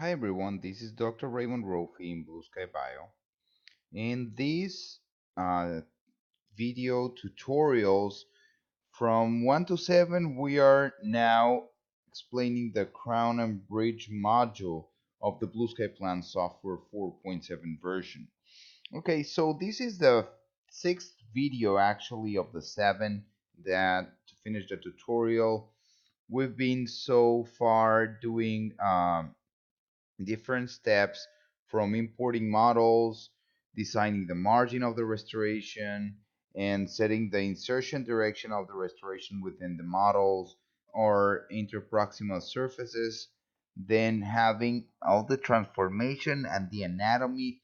Hi everyone, this is Dr. Raymond Rofi in Blue Sky Bio. In these uh, video tutorials from 1 to 7, we are now explaining the crown and bridge module of the BlueSkyPlan software 4.7 version. Okay, so this is the sixth video actually of the 7 that to finish the tutorial. We've been so far doing different steps from importing models, designing the margin of the restoration, and setting the insertion direction of the restoration within the models or interproximal surfaces, then having all the transformation and the anatomy,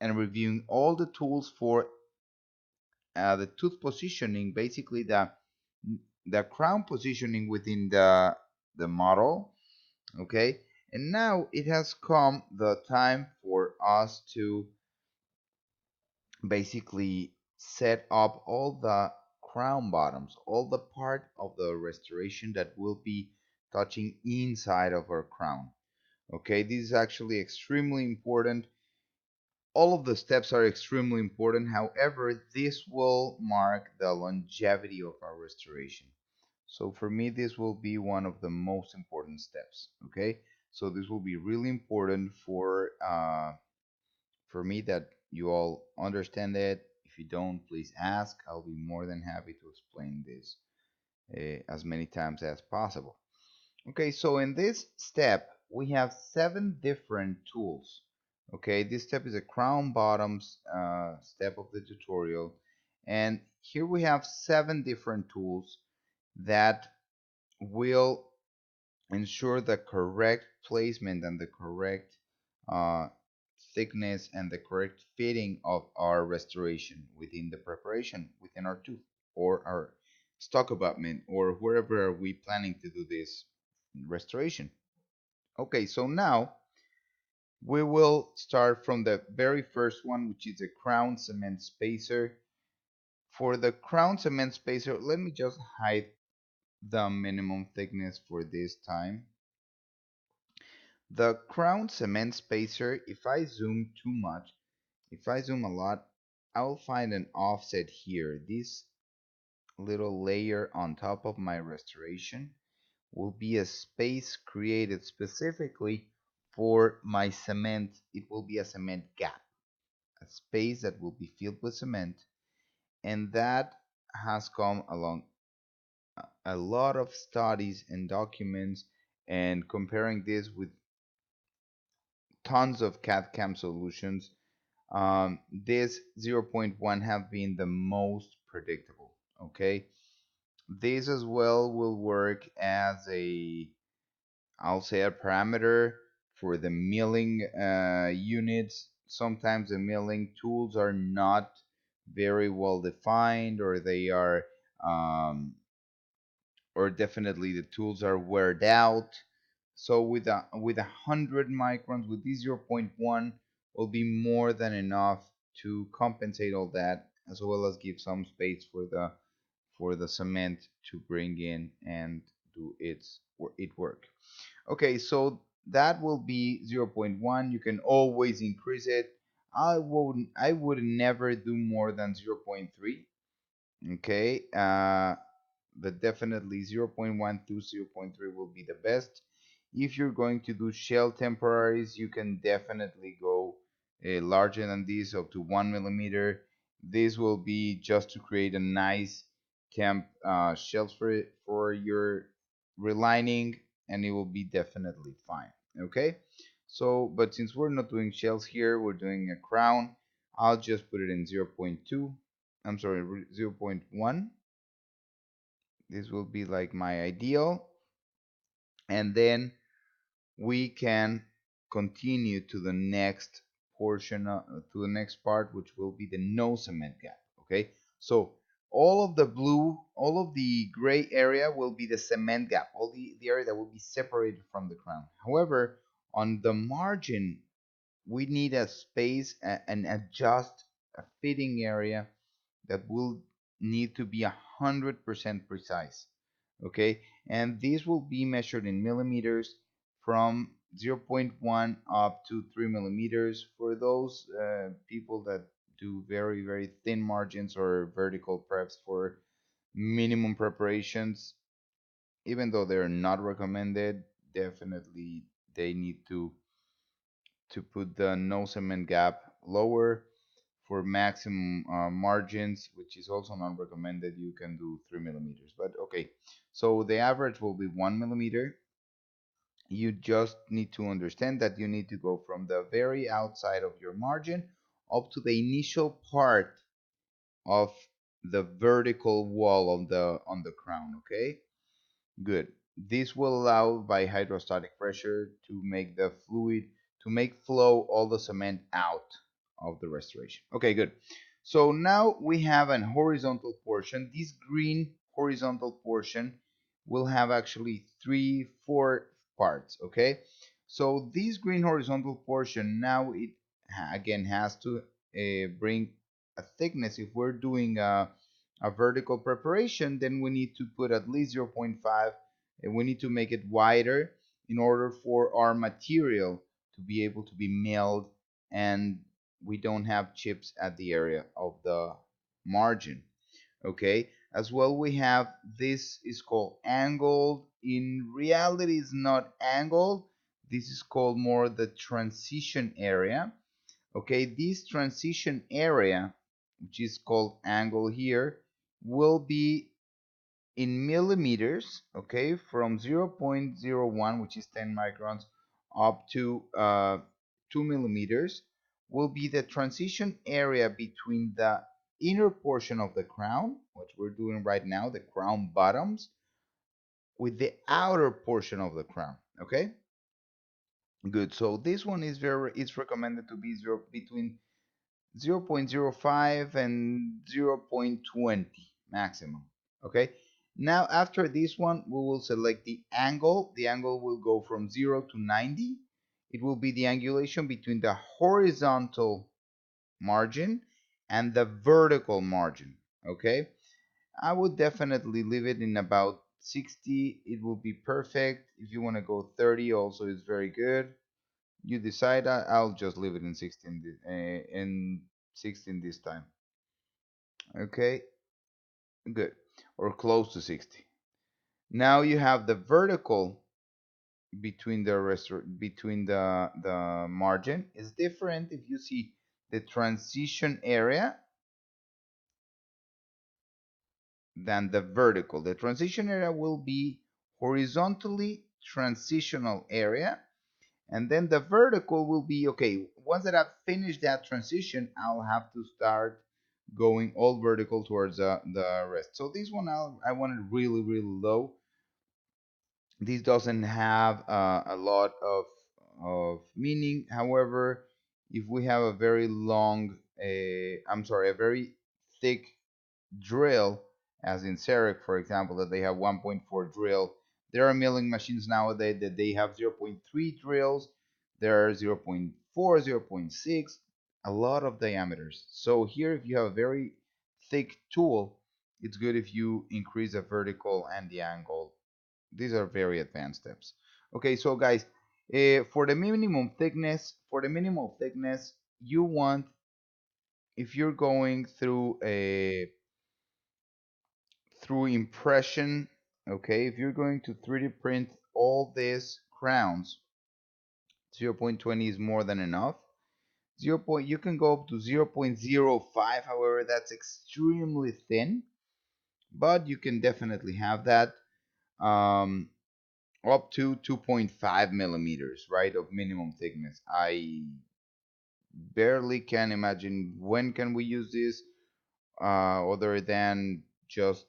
and reviewing all the tools for the tooth positioning, basically the crown positioning within the model. Okay, and now it has come the time for us to basically set up all the crown bottoms, all the part of the restoration that will be touching inside of our crown. Okay, this is actually extremely important. All of the steps are extremely important. However, this will mark the longevity of our restoration. So for me, this will be one of the most important steps. Okay, so this will be really important for me that you all understand it. If you don't, please ask. I'll be more than happy to explain this as many times as possible. Okay, so in this step, we have 7 different tools. Okay, this step is a crown bottoms step of the tutorial. And here we have 7 different tools that will ensure the correct placement and the correct uh, thickness and the correct fitting of our restoration within the preparation within our tooth or our stock abutment or wherever are we planning to do this restoration. Okay, so now we will start from the very first one, which is a crown cement spacer. For the crown cement spacer, let me just hide the minimum thickness for this time. The crown cement spacer, if I zoom too much, if I zoom a lot, I will find an offset here. This little layer on top of my restoration will be a space created specifically for my cement. It will be a cement gap, a space that will be filled with cement, and that has come along a lot of studies and documents and comparing this with tons of CAD/CAM solutions. This 0.1 have been the most predictable. Okay, this as well will work as I'll say a parameter for the milling units. Sometimes the milling tools are not very well defined, or they are or definitely the tools are weared out. So with 100 microns, with this 0.1 will be more than enough to compensate all that, as well as give some space for the cement to bring in and do it work. Okay, so that will be 0.1. You can always increase it. I would never do more than 0.3. Okay, but definitely 0.1 to 0.3 will be the best. If you're going to do shell temporaries, you can definitely go larger than this, up to 1 millimeter. This will be just to create a nice temp shells for your relining, and it will be definitely fine. Okay, so but since we're not doing shells here, we're doing a crown. I'll just put it in 0.2. I'm sorry, 0.1. This will be like my ideal, and then we can continue to the next portion to the next part, which will be the no cement gap. Okay, so all of the gray area will be the cement gap, all the area that will be separated from the crown. However, on the margin, we need a space and adjust a fitting area that will need to be 100% precise. Okay, and these will be measured in millimeters from 0.1 up to 3 millimeters for those people that do very, very thin margins or vertical preps for minimum preparations. Even though they're not recommended, definitely they need to put the no cement gap lower. For maximum margins, which is also not recommended, you can do 3 millimeters. But okay, so the average will be 1 millimeter. You just need to understand that you need to go from the very outside of your margin up to the initial part of the vertical wall of the on the crown. Okay, good. This will allow by hydrostatic pressure to make the fluid to make flow all the cement out of the restoration. Okay, good. So now we have an horizontal portion. This green horizontal portion will have actually four parts. Okay, so this green horizontal portion now it again has to bring a thickness. If we're doing a vertical preparation, then we need to put at least 0.5, and we need to make it wider in order for our material to be able to be milled and we don't have chips at the area of the margin. Okay, as well we have this is called angled. In reality it's not angled, this is called more the transition area. Okay, this transition area, which is called angle here, will be in millimeters, okay, from 0.01, which is 10 microns, up to 2 millimeters, will be the transition area between the inner portion of the crown, which we're doing right now, the crown bottoms, with the outer portion of the crown, okay? Good, so this one is it's recommended to be between 0.05 and 0.20 maximum. Okay, now after this one we will select the angle. The angle will go from 0 to 90. It will be the angulation between the horizontal margin and the vertical margin. Okay, I would definitely leave it in about 60. It will be perfect. If you want to go 30 also is very good. You decide. I'll just leave it in 16 in 16 this time. Okay, good, or close to 60. Now you have the vertical between the margin is different. If you see the transition area than the vertical, the transition area will be horizontally transitional area. And then the vertical will be, okay, once that I've finished that transition, I'll have to start going all vertical towards the rest. So this one, I want it really, really low. This doesn't have a lot of meaning. However, if we have a very long, I'm sorry, a very thick drill, as in CEREC, for example, that they have 1.4 drill. There are milling machines nowadays that they have 0.3 drills. There are 0.4, 0.6, a lot of diameters. So here, if you have a very thick tool, it's good if you increase the vertical and the angle. These are very advanced steps. Okay, so guys, for the minimal thickness, you want, if you're going through a through impression, okay, if you're going to 3D print all these crowns, 0.20 is more than enough. You can go up to 0.05, however, that's extremely thin, but you can definitely have that. Up to 2.5 millimeters, right, of minimum thickness. I barely can imagine when can we use this other than just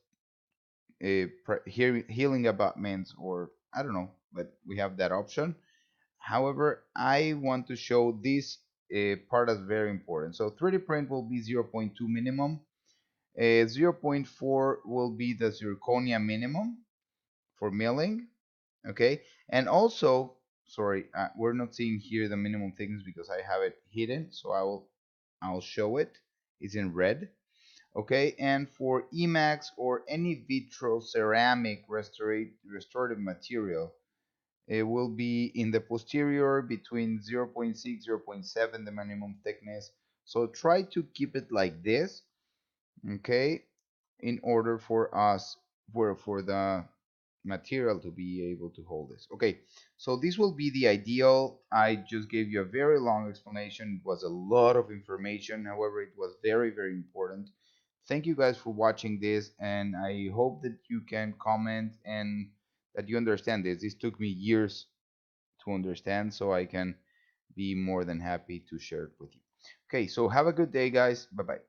healing abutments, or I don't know, but we have that option. However, I want to show this part as very important. So 3D print will be 0.2 minimum. 0.4 will be the zirconia minimum for milling. Okay, and also, sorry, we're not seeing here the minimum thickness because I have it hidden, so I'll show it. It's in red. Okay, and for Emax or any vitroceramic restorative material, It will be in the posterior between 0.6, 0.7, the minimum thickness. So try to keep it like this, okay, in order for us, for the material to be able to hold this. Okay, so this will be the ideal. I just gave you a very long explanation. It was a lot of information. However, it was very, very important. Thank you guys for watching this, and I hope that you can comment and that you understand this. This took me years to understand, so I can be more than happy to share it with you. Okay, so have a good day, guys. Bye bye.